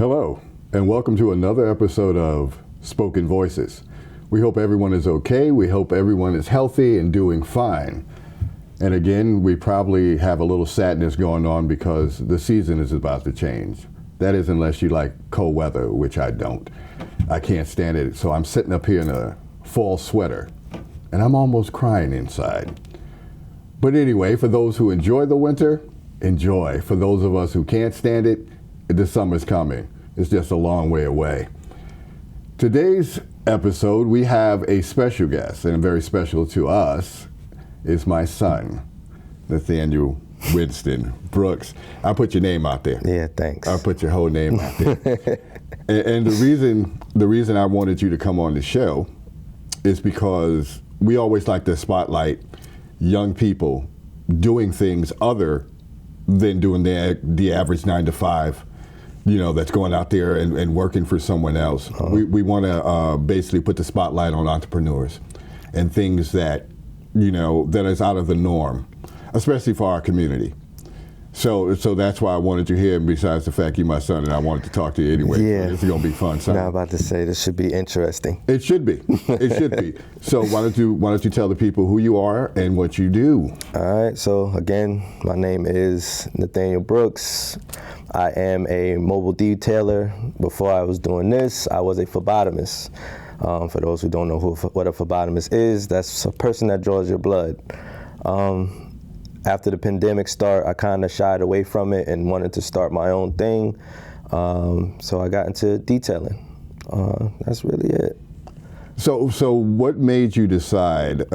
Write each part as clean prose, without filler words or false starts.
Hello, and welcome to another episode of Spoken Voices. We hope everyone is okay. We hope everyone is healthy and doing fine. And again, we probably have a little sadness going on because the season is about to change. That is unless you like cold weather, which I don't. I can't stand it. So I'm sitting up here in a fall sweater, and I'm almost crying inside. But anyway, for those who enjoy the winter, enjoy. For those of us who can't stand it, the summer's coming. It's just a long way away. Today's episode, we have a special guest, and very special to us is my son, Nathaniel Winston Brooks. I'll put your name out there. Yeah, thanks. I'll put your whole name out there. and the reason I wanted you to come on the show is because we always like to spotlight young people doing things other than doing the average 9 to 5, that's going out there and working for someone else. Uh-huh. We want to basically put the spotlight on entrepreneurs and things that, that is out of the norm, especially for our community. So that's why I wanted you here, and besides the fact you're my son, and I wanted to talk to you anyway. Yeah. This is going to be fun, son. Now I'm about to say this should be interesting. It should be. It should be. So why don't you tell the people who you are and what you do? All right. So again, my name is Nathaniel Brooks. I am a mobile detailer. Before I was doing this, I was a phlebotomist. For those who don't know what a phlebotomist is, that's a person that draws your blood. After the pandemic started, I kind of shied away from it and wanted to start my own thing. So I got into detailing. That's really it. So what made you decide?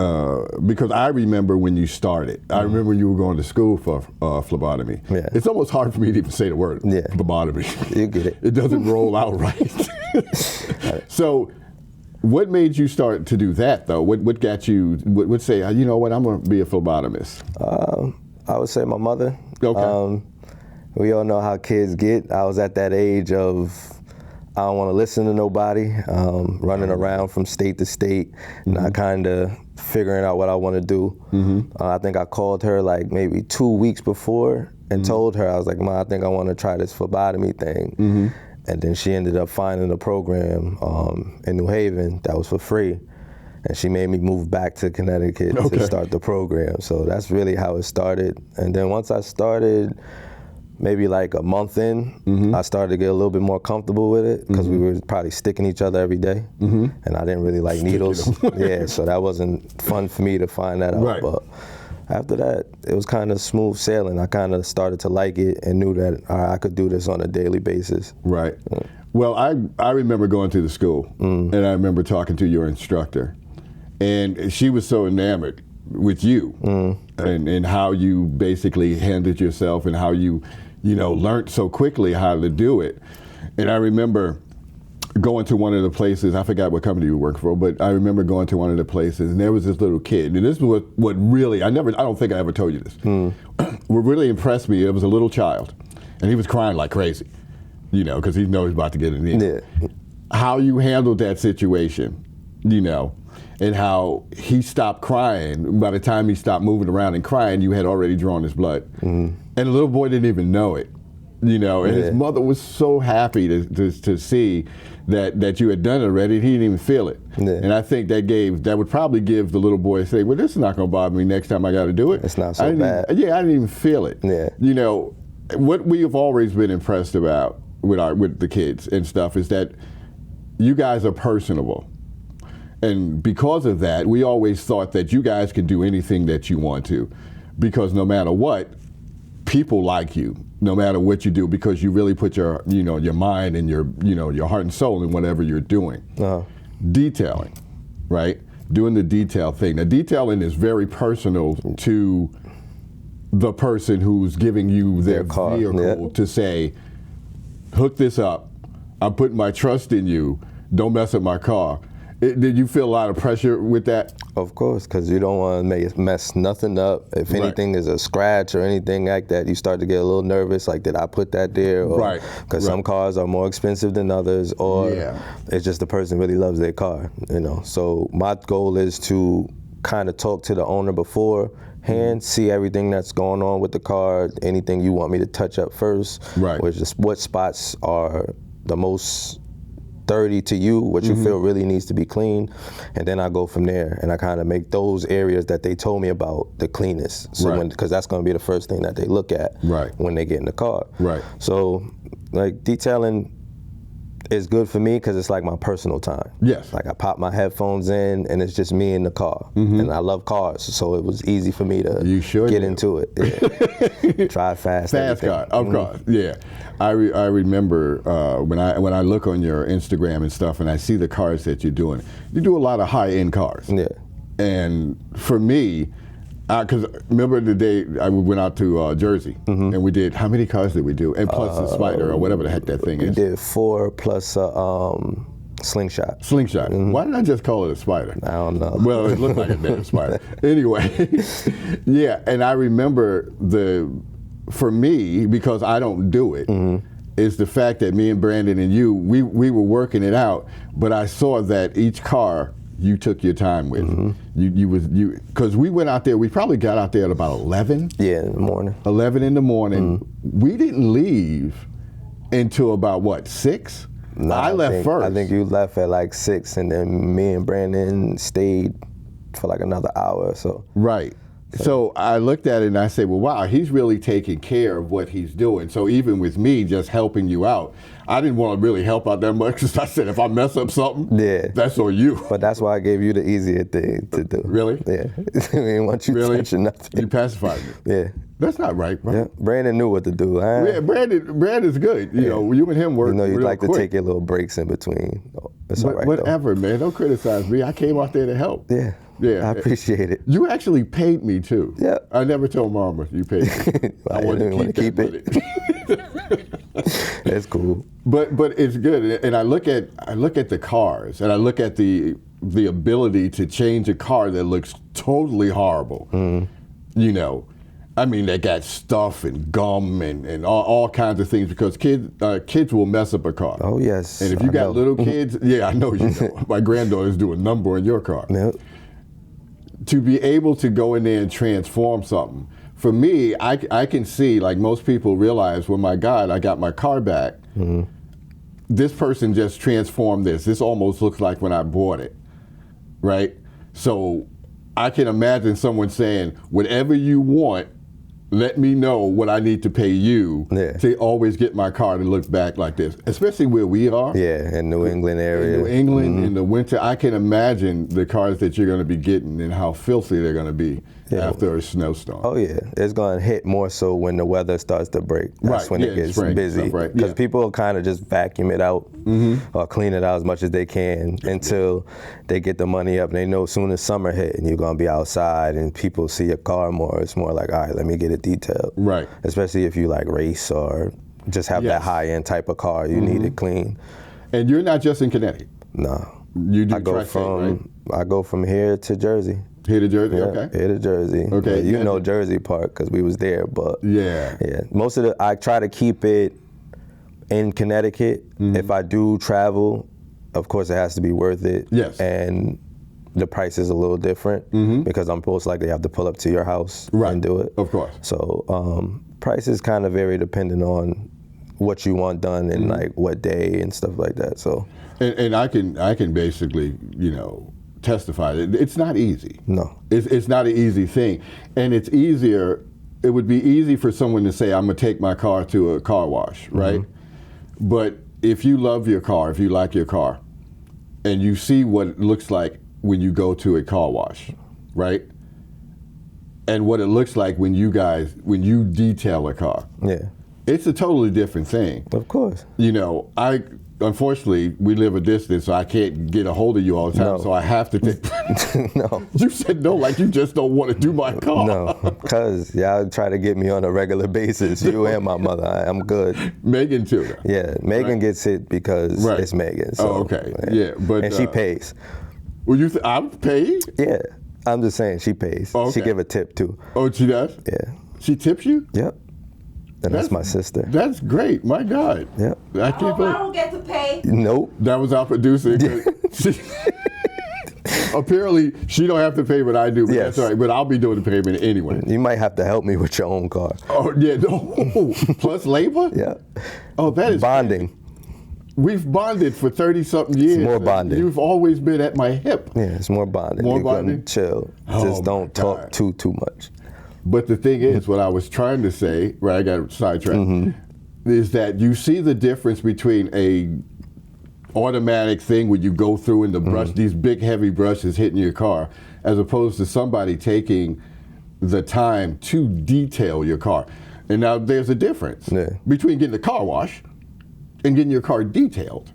Because I remember when you started. I remember you were going to school for phlebotomy. Yeah. It's almost hard for me to even say the word phlebotomy. You get it. It doesn't roll out right. So what made you start to do that, though? What got you, would say, you know what, I'm going to be a phlebotomist? I would say my mother. Okay. We all know how kids get. I was at that age of, I don't want to listen to nobody, running around from state to state, not kind of figuring out what I want to do. Mm-hmm. I think I called her like maybe 2 weeks before and told her, I was like, Ma, I think I want to try this phlebotomy thing. Mm-hmm. And then she ended up finding a program in New Haven that was for free. And she made me move back to Connecticut to start the program. So that's really how it started. And then once I started, maybe like a month in, I started to get a little bit more comfortable with it because we were probably sticking each other every day. And I didn't really like needles. Yeah, so that wasn't fun for me to find that out. Right. But after that, it was kind of smooth sailing. I kind of started to like it and knew that I could do this on a daily basis. Right. Well, I remember going to the school, and I remember talking to your instructor, and she was so enamored with you and how you basically handled yourself and how you learned so quickly how to do it. And I remember going to one of the places, I forgot what company you worked for, but I remember going to one of the places, and there was this little kid, and this is what really, I don't think I ever told you this. What really impressed me, it was a little child, and he was crying like crazy, because he knows he's about to get a needle. Yeah. How you handled that situation, and how he stopped crying. By the time he stopped moving around and crying, you had already drawn his blood. And the little boy didn't even know it, and his mother was so happy to see that you had done it already. He didn't even feel it. Yeah. And I think that would probably give the little boy say, well, this is not going to bother me next time I got to do it. It's not so bad. I didn't even feel it. Yeah. What we have always been impressed about with the kids and stuff is that you guys are personable. And because of that, we always thought that you guys could do anything that you want to, because no matter what, people like you, no matter what you do, because you really put your mind and your heart and soul in whatever you're doing. Uh-huh. Detailing, right? Doing the detail thing. Now, detailing is very personal to the person who's giving you their vehicle to say, hook this up. I'm putting my trust in you. Don't mess up my car. Did you feel a lot of pressure with that? Of course, because you don't want to mess nothing up. If anything is a scratch or anything like that, you start to get a little nervous, like, did I put that there? Or, because some cars are more expensive than others, or it's just the person really loves their car, So my goal is to kind of talk to the owner beforehand, see everything that's going on with the car, anything you want me to touch up first, which is what spots are the most dirty to you, what you feel really needs to be clean, and then I go from there and I kind of make those areas that they told me about the cleanest. So because that's going to be the first thing that they look at when they get in the car. Right. So like detailing is good for me because it's like my personal time. Yes. Like I pop my headphones in and it's just me in the car. And I love cars, so it was easy for me to get into it. Yeah. Drive fast. Fast car, of course. Yeah. I remember when I look on your Instagram and stuff and I see the cars that you're doing, you do a lot of high-end cars. Yeah. And for me, because remember the day I went out to Jersey and we did, how many cars did we do? And plus the Spider or whatever the heck that thing is. We did 4 plus Slingshot. Slingshot. Why did I just call it a Spider? I don't know. Well, it looked like a damn spider. Anyway, yeah, and I remember for me, because I don't do it, is the fact that me and Brandon and you, we were working it out, but I saw that each car you took your time with. Because we went out there, we probably got out there at about 11. Yeah, in the morning. 11 in the morning. We didn't leave until about what, 6? No, I left first. I think you left at like 6, and then me and Brandon stayed for like another hour or so. Right. So I looked at it and I said, well, wow, he's really taking care of what he's doing. So even with me just helping you out, I didn't want to really help out that much because I said, if I mess up something, that's on you. But that's why I gave you the easier thing to do. Really? Yeah. I didn't want you touching nothing. You pacified me. Yeah. That's not right, bro. Yeah. Brandon knew what to do. Yeah, Brandon's good. You know, you and him work. You know, you like quick. to take your little breaks in between. It's all right, whatever, though. man. Don't criticize me. I came out there to help. Yeah. Yeah. I appreciate it. You actually paid me too. Yeah. I never told Mama you paid me. I wanted to keep it. That's cool. But it's good, and I look at the cars, and I look at the ability to change a car that looks totally horrible. You know, I mean, they got stuff and gum and all kinds of things because kids will mess up a car. Oh yes. And if you got little kids, yeah, I know you know. My granddaughter's doing number on your car. Yep. To be able to go in there and transform something. For me, I can see, like most people realize, well, my God, I got my car back. This person just transformed this. This almost looks like when I bought it, right? So I can imagine someone saying, whatever you want, let me know what I need to pay you to always get my car to look back like this, especially where we are. Yeah, in New England area. In New England, in the winter, I can imagine the cars that you're going to be getting and how filthy they're going to be after a snowstorm. Oh yeah, it's going to hit more so when the weather starts to break. That's when it gets busy. Because people will kind of just vacuum it out or clean it out as much as they can until they get the money up. And they know as soon as summer hit and you're going to be outside and people see your car more, it's more like, all right, let me get it detailed. Right. Especially if you like race or just have that high-end type of car, you need it clean. And you're not just in Connecticut. No. You do I go from here to Jersey. Here to Jersey, Here to Jersey. Okay. You know Jersey Park because we was there, but yeah. Most of I try to keep it in Connecticut. If I do travel, of course it has to be worth it. Yes. And the price is a little different because I'm most likely have to pull up to your house and do it. Of course. So prices kind of vary depending on what you want done and like what day and stuff like that. So. And I can basically, you know, testify that it's not easy. No. It's not an easy thing. And it's easier, it would be easy for someone to say, I'm going to take my car to a car wash, right? But if you love your car, if you like your car, and you see what it looks like when you go to a car wash, right? And what it looks like when you detail a car. Yeah. It's a totally different thing. Of course. You know, unfortunately, we live a distance, so I can't get a hold of you all the time, so I have to take... No. You said no, like you just don't want to do my car. No, because y'all try to get me on a regular basis, you and my mother. I'm good. Megan too, though. Yeah, Megan gets it because it's Megan. So, okay. Yeah, but... And she pays. Well, I'm paid? Yeah, I'm just saying she pays. Okay. She give a tip, too. Oh, she does? Yeah. She tips you? Yep. And that's my sister. That's great. My God. Yep. I don't get to pay. Nope. That was our producer. Apparently, she don't have to pay, but I do. But that's all right. But I'll be doing the payment anyway. You might have to help me with your own car. Oh, yeah. No. Plus labor? Yeah. Oh, that is... Bonding. we've bonded for 30-something years. more bonding. You've always been at my hip. Yeah, it's more bonding. More You're gonna bonding? chill. Oh, Just my don't talk God. too much. But the thing is, what I was trying to say, right, I got sidetracked, is that you see the difference between a automatic thing where you go through and the brush, these big heavy brushes hitting your car, as opposed to somebody taking the time to detail your car. And now there's a difference between getting a car wash and getting your car detailed.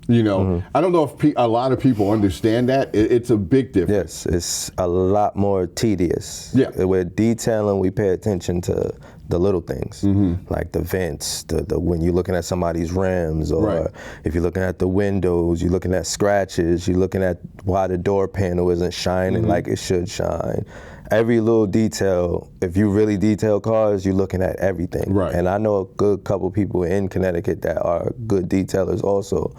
You know, I don't know if a lot of people understand that. It's a big difference. Yes, it's a lot more tedious. Yeah. With detailing, we pay attention to the little things, like the vents, the when you're looking at somebody's rims, or if you're looking at the windows, you're looking at scratches, you're looking at why the door panel isn't shining like it should shine. Every little detail, if you really detail cars, you're looking at everything. Right. And I know a good couple people in Connecticut that are good detailers also.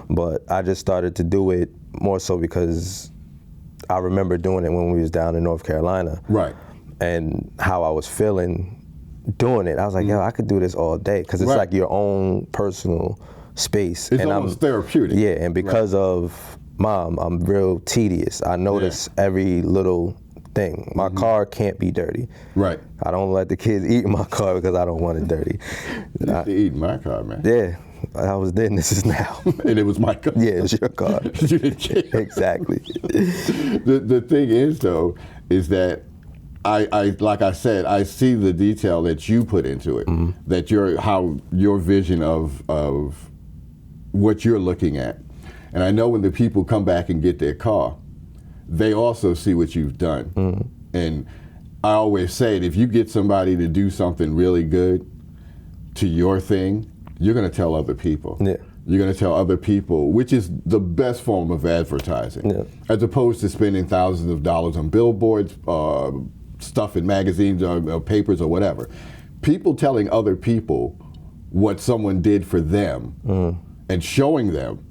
But I just started to do it more so because I remember doing it when we was down in North Carolina. Right. And how I was feeling doing it. I was like, yo, I could do this all day, because it's like your own personal space. It's and almost therapeutic. Yeah, and because of Mom, I'm real tedious. I notice every little thing. My car can't be dirty. Right. I don't let the kids eat in my car because I don't want it dirty. You used to eat in my car, man. Yeah, I was then, this is now. And it was my car. Yeah, it's your car. You didn't care. Exactly. The thing is, though, is that I like I said, I see the detail that you put into it, that how your vision of what you're looking at. And I know when the people come back and get their car, they also see what you've done. And I always say that if you get somebody to do something really good to your thing, you're going to tell other people. Yeah. You're going to tell other people, which is the best form of advertising, as opposed to spending thousands of dollars on billboards, stuff in magazines or papers or whatever. People telling other people what someone did for them and showing them,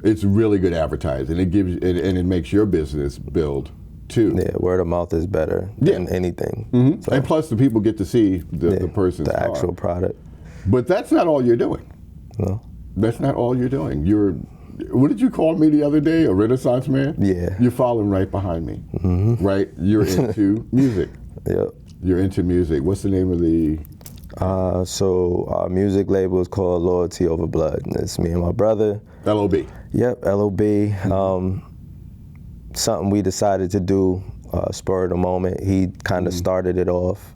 it's really good advertising. It gives and it makes your business build too. Yeah, word of mouth is better than anything. So, and plus, the people get to see the person's car. actual product. But that's not all you're doing. No. That's not all you're doing. What did you call me the other day? A Renaissance man? Yeah. You're following right behind me, right? You're into music. Yep. You're into music. What's the name of the? So our music label is called Loyalty Over Blood. And it's me and my brother. L.O.B. Yep, L.O.B. Something we decided to do, spur of the moment. He kind of started it off,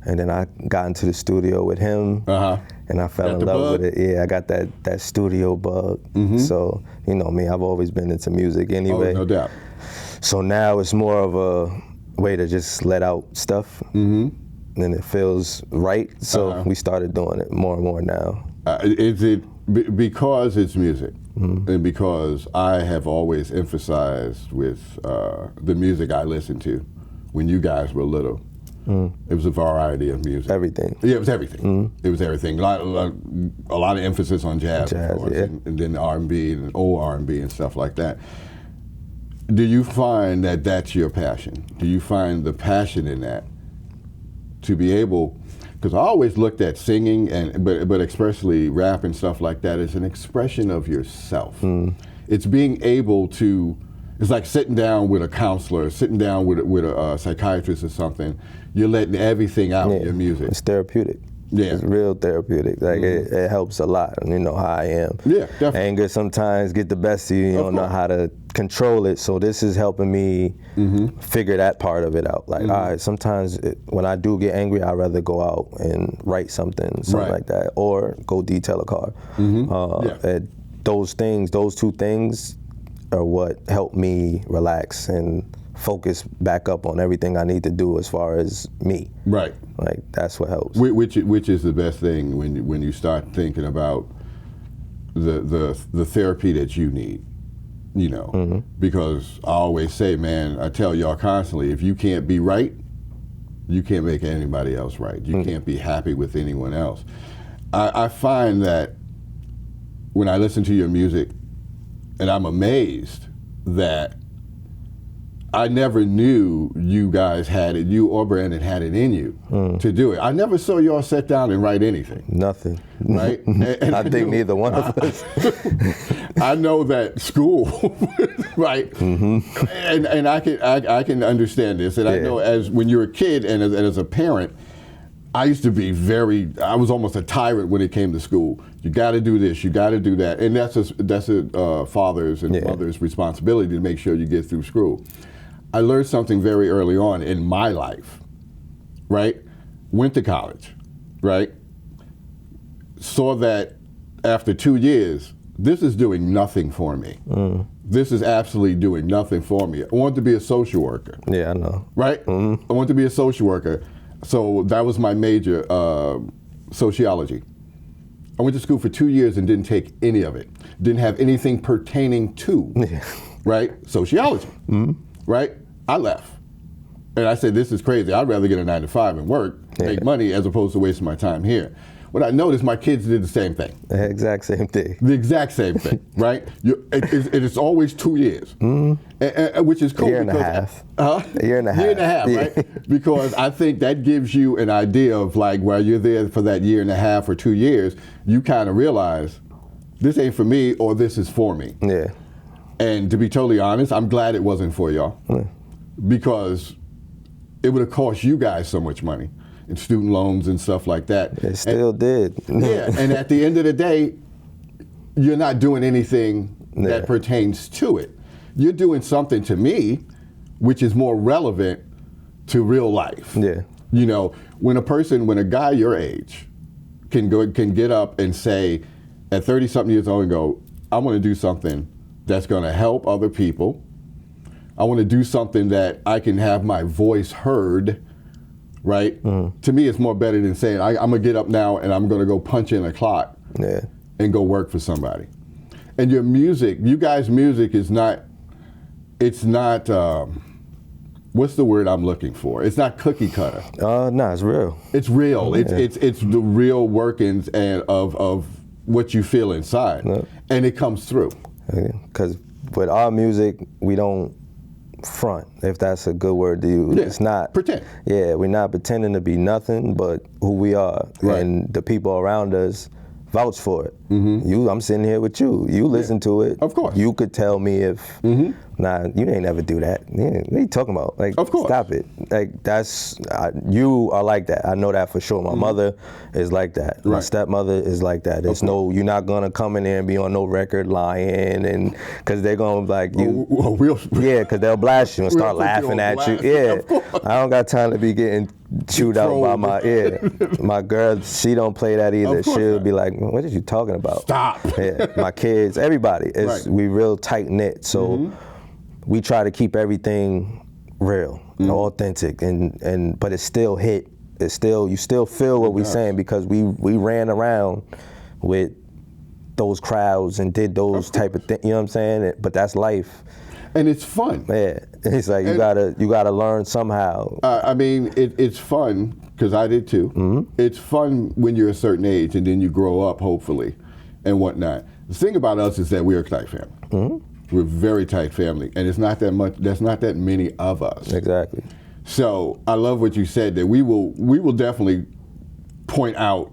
and then I got into the studio with him, and I fell in love with it. Yeah, I got that studio bug. So, you know me, I've always been into music anyway. Oh, no doubt. So now it's more of a way to just let out stuff, and it feels right. So we started doing it more and more now. Is it because it's music, and because I have always emphasized with the music I listened to when you guys were little, it was a variety of music. Everything. Yeah, it was everything. It was everything. A lot of emphasis on jazz, of course, and then R&B and old R&B and stuff like that. Do you find that that's your passion? Do you find the passion in that to be able? Because I always looked at singing but especially rap and stuff like that as an expression of yourself. It's being able to. It's like sitting down with a counselor, sitting down with a psychiatrist or something. You're letting everything out in your music. It's therapeutic. Yeah. It's real therapeutic. Like it helps a lot. You know how I am. Yeah, definitely. Anger sometimes get the best of you. You don't know how to control it. So this is helping me figure that part of it out. Like, all right, sometimes when I do get angry, I'd rather go out and write something like that, or go detail a car. And those two things are what help me relax and focus back up on everything I need to do as far as me. Right. Like that's what helps. Which is the best thing when you start thinking about the therapy that you need, you know. Because I always say, man, I tell y'all constantly, if you can't be right, you can't make anybody else right. You can't be happy with anyone else. I find that when I listen to your music, and I'm amazed that I never knew you guys had it, you or Brandon had it in you to do it. I never saw y'all sit down and write anything. Nothing. Right? And I think neither one of us. I know that school, right? And I can understand this. And I know as when you're a kid and as a parent, I used to be I was almost a tyrant when it came to school. You got to do this, you got to do that. And that's a father's and mother's responsibility to make sure you get through school. I learned something very early on in my life, right? Went to college, right? Saw that after 2 years, this is doing nothing for me. This is absolutely doing nothing for me. I wanted to be a social worker. Yeah, I know. Right? I wanted to be a social worker. So that was my major, sociology. I went to school for 2 years and didn't take any of it. Didn't have anything pertaining to, right? Sociology, right? I left. And I said, this is crazy. I'd rather get a 9-to-5 and work, make money, as opposed to wasting my time here. What I noticed, my kids did the same thing. The exact same thing. The exact same thing, right? It's always 2 years, which is cool. A year and a half. A year and a half. Year and a half, right? Because I think that gives you an idea of like, while you're there for that year and a half or 2 years, you kind of realize this ain't for me or this is for me. Yeah. And to be totally honest, I'm glad it wasn't for y'all because it would have cost you guys so much money. And student loans and stuff like that. It still did. Yeah, and at the end of the day, you're not doing anything that pertains to it. You're doing something to me, which is more relevant to real life. Yeah. You know, when a guy your age can get up and say, at 30-something years old and go, I want to do something that's going to help other people. I want to do something that I can have my voice heard. Right? To me, it's more better than saying, I'm going to get up now and I'm going to go punch in a clock and go work for somebody. And your music, you guys' music is not, what's the word I'm looking for? It's not cookie cutter. No, it's real. It's real. It's the real workings of what you feel inside. And it comes through. Because with our music, we don't front, if that's a good word to use. It's not pretend. Yeah, we're not pretending to be nothing but who we are, and the people around us vouch for it. I'm sitting here with you. You listen to it. Of course. You could tell me if, nah, you ain't never do that. What are you talking about? Like, of course. Stop it. Like, you are like that. I know that for sure. My mother is like that. My stepmother is like that. There's you're not gonna come in there and be on no record lying, and because they're gonna like you. Because they'll blast you and start laughing at you. Yeah, I don't got time to be getting chewed out by my girl. She don't play that either. She'll be like, what are you talking about? Stop. Yeah, my kids, everybody. We real tight knit. So we try to keep everything real, authentic, but it still hit. It's still, you still feel what we're saying because we ran around with those crowds and did those type of things. You know what I'm saying? But that's life. And it's fun. Yeah, it's like you gotta learn somehow. I mean, it's fun because I did too. It's fun when you're a certain age and then you grow up, hopefully, and whatnot. The thing about us is that we're a tight family. We're a very tight family, and it's not that much. There's not that many of us. Exactly. So I love what you said that we will definitely point out.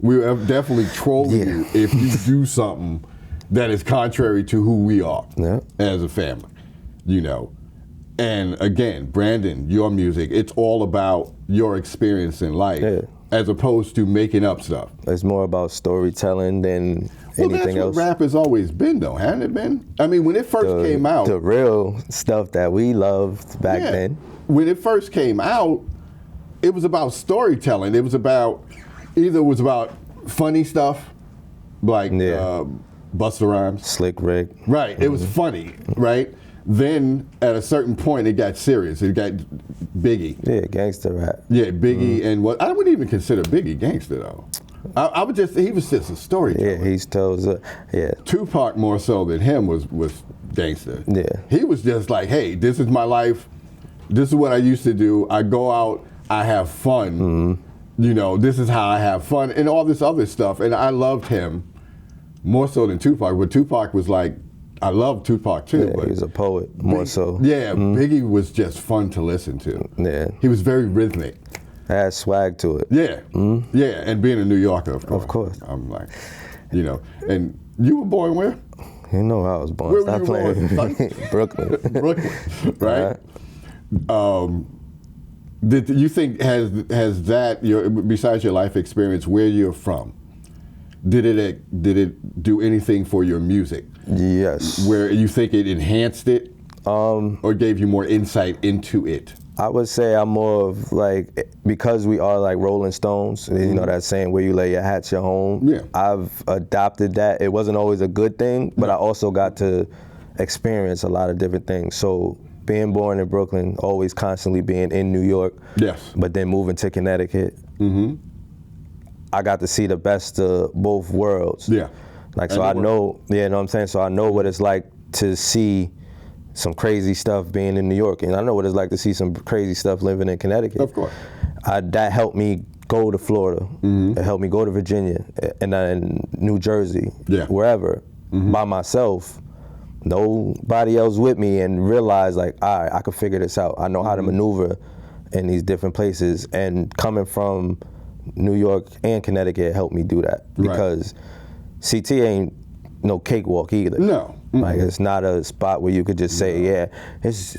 We will definitely troll you if you do something that is contrary to who we are as a family, you know. And again, Brandon, your music, it's all about your experience in life as opposed to making up stuff. It's more about storytelling than anything else. That's what rap has always been, though, hasn't it been? I mean, when it first came out. The real stuff that we loved back then. When it first came out, it was about storytelling. It was about, funny stuff, like Busta Rhymes. Slick Rick. Right, it was funny, right? Then at a certain point, it got serious. It got Biggie. Yeah, gangster rap. Yeah, Biggie and what I wouldn't even consider Biggie gangster though. He was just a storyteller. Yeah, he's tells Tupac more so than him was gangster. Yeah. He was just like, hey, this is my life. This is what I used to do. I go out, I have fun. You know, this is how I have fun and all this other stuff. And I loved him more so than Tupac. But Tupac was like, I love Tupac too. Yeah, but he was a poet, more so. Yeah, Biggie was just fun to listen to. Yeah. He was very rhythmic. Had swag to it. Yeah, yeah, and being a New Yorker, of course. Of course. I'm like, and you were born where? You know how I was born. Where Stop were you playing. born? Brooklyn. Brooklyn, right? Did you think has that besides your life experience where you're from? Did it do anything for your music? Yes. Where you think it enhanced it, or gave you more insight into it? I would say I'm more of like, because we are like Rolling Stones, you know that saying, where you lay your hat's your home. Yeah. I've adopted that. It wasn't always a good thing, but I also got to experience a lot of different things. So being born in Brooklyn, always constantly being in New York, Yes. but then moving to Connecticut, I got to see the best of both worlds. Yeah. Like, so I know, you know what I'm saying? So I know what it's like to see some crazy stuff being in New York, and I know what it's like to see some crazy stuff living in Connecticut. Of course. That helped me go to Florida. It helped me go to Virginia and New Jersey, wherever, by myself. Nobody else with me, and realize like, all right, I can figure this out. I know how to maneuver in these different places, and coming from New York and Connecticut helped me do that, because CT ain't no cakewalk either. No. Like, it's not a spot where you could just say, yeah, it's,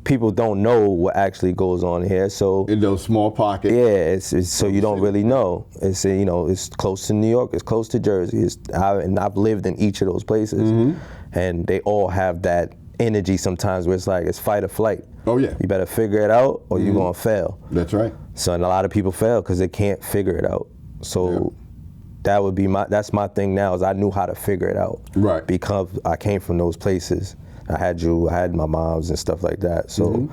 people don't know what actually goes on here. So in those small pockets. Yeah, it's so you don't really know. It's, it's close to New York, it's close to Jersey, and I've lived in each of those places, and they all have that energy sometimes where it's like, it's fight or flight. Oh yeah. You better figure it out or you're gonna fail. That's right. So, and a lot of people fail because they can't figure it out. So that would be that's my thing now, is I knew how to figure it out. Right. Because I came from those places. I had my moms and stuff like that. So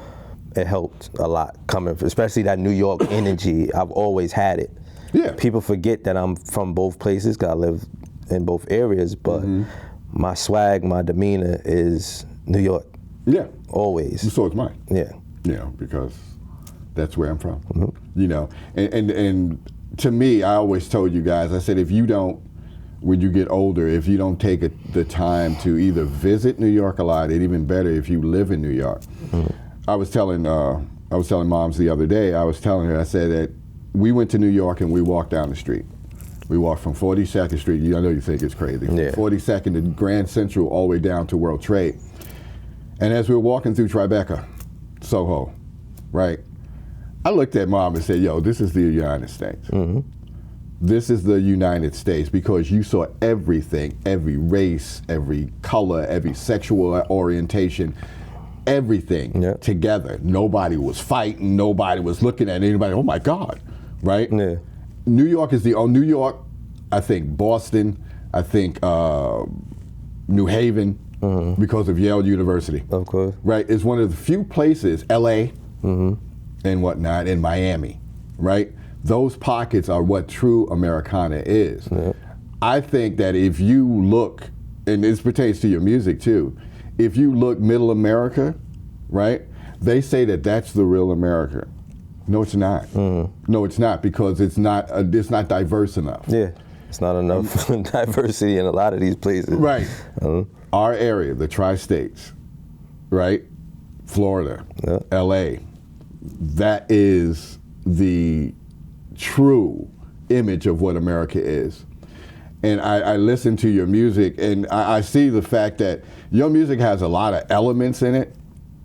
it helped a lot coming, especially that New York energy. I've always had it. Yeah. People forget that I'm from both places because I live in both areas, but my swag, my demeanor is New York. Yeah. Always. So is mine. Yeah. Because that's where I'm from. And to me, I always told you guys, I said, if you don't, when you get older, if you don't take the time to either visit New York a lot, and even better if you live in New York. I was telling moms the other day, I said that we went to New York and we walked down the street. We walked from 42nd Street, I know you think it's crazy, from 42nd to Grand Central all the way down to World Trade. And as we were walking through Tribeca, Soho, right, I looked at Mom and said, yo, this is the United States. This is the United States, because you saw everything, every race, every color, every sexual orientation, everything together. Nobody was fighting, nobody was looking at anybody, oh my God, right? Yeah. New York is New York, I think Boston, I think New Haven, because of Yale University. Of course. Right, it's one of the few places, L.A. And whatnot, in Miami, right? Those pockets are what true Americana is. I think that if you look, and this pertains to your music too, if you look middle America, right, they say that that's the real America. No, it's not. No, it's not, because it's not diverse enough. Yeah, it's not enough diversity in a lot of these places. Right. Our area, the tri-states, right, Florida, L.A., that is the true image of what America is. And I listen to your music, and I see the fact that your music has a lot of elements in it,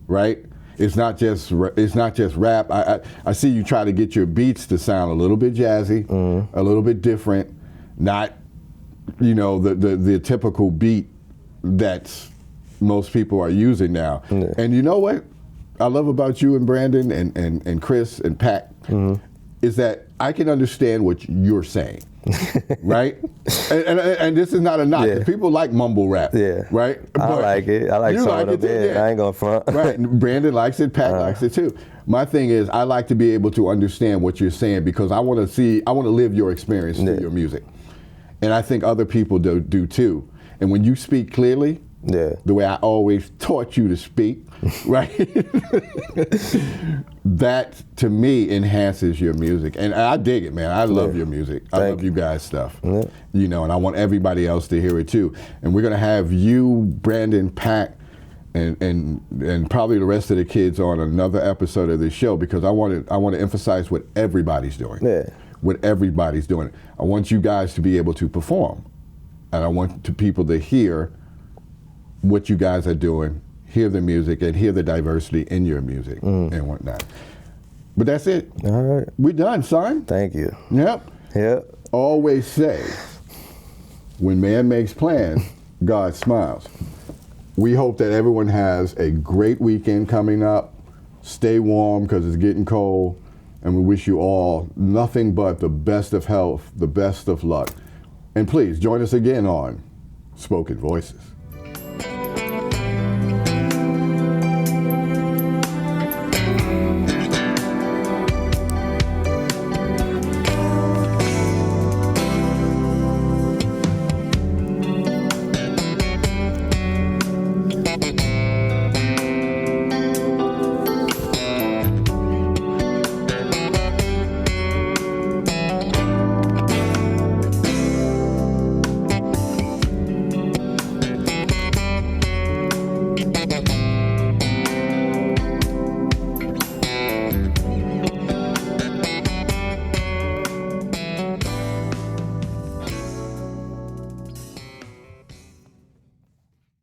right? It's not just rap. I see you try to get your beats to sound a little bit jazzy, a little bit different, not, the typical beat that most people are using now. And you know what I love about you and Brandon and Chris and Pat is that I can understand what you're saying, right? And this is not a knock. Yeah. People like mumble rap, right? I like it. I like some of them. I ain't gonna front. Right. Brandon likes it. Pat likes it too. My thing is, I like to be able to understand what you're saying, because I want to live your experience through your music, and I think other people do too. And when you speak clearly, Yeah. the way I always taught you to speak, right? That to me enhances your music, and I dig it, man. I love your music. I love you guys' stuff, you know, and I want everybody else to hear it too. And we're gonna have you, Brandon, Pat, and probably the rest of the kids on another episode of this show, because I want to emphasize what everybody's doing. Yeah. What everybody's doing. I want you guys to be able to perform, and I want people to hear what you guys are doing, hear the music, and hear the diversity in your music and whatnot. But that's it. All right. We're done, son. Thank you. Yep. Yep. Always say, when man makes plans, God smiles. We hope that everyone has a great weekend coming up. Stay warm because it's getting cold. And we wish you all nothing but the best of health, the best of luck. And please join us again on Spoken Voices.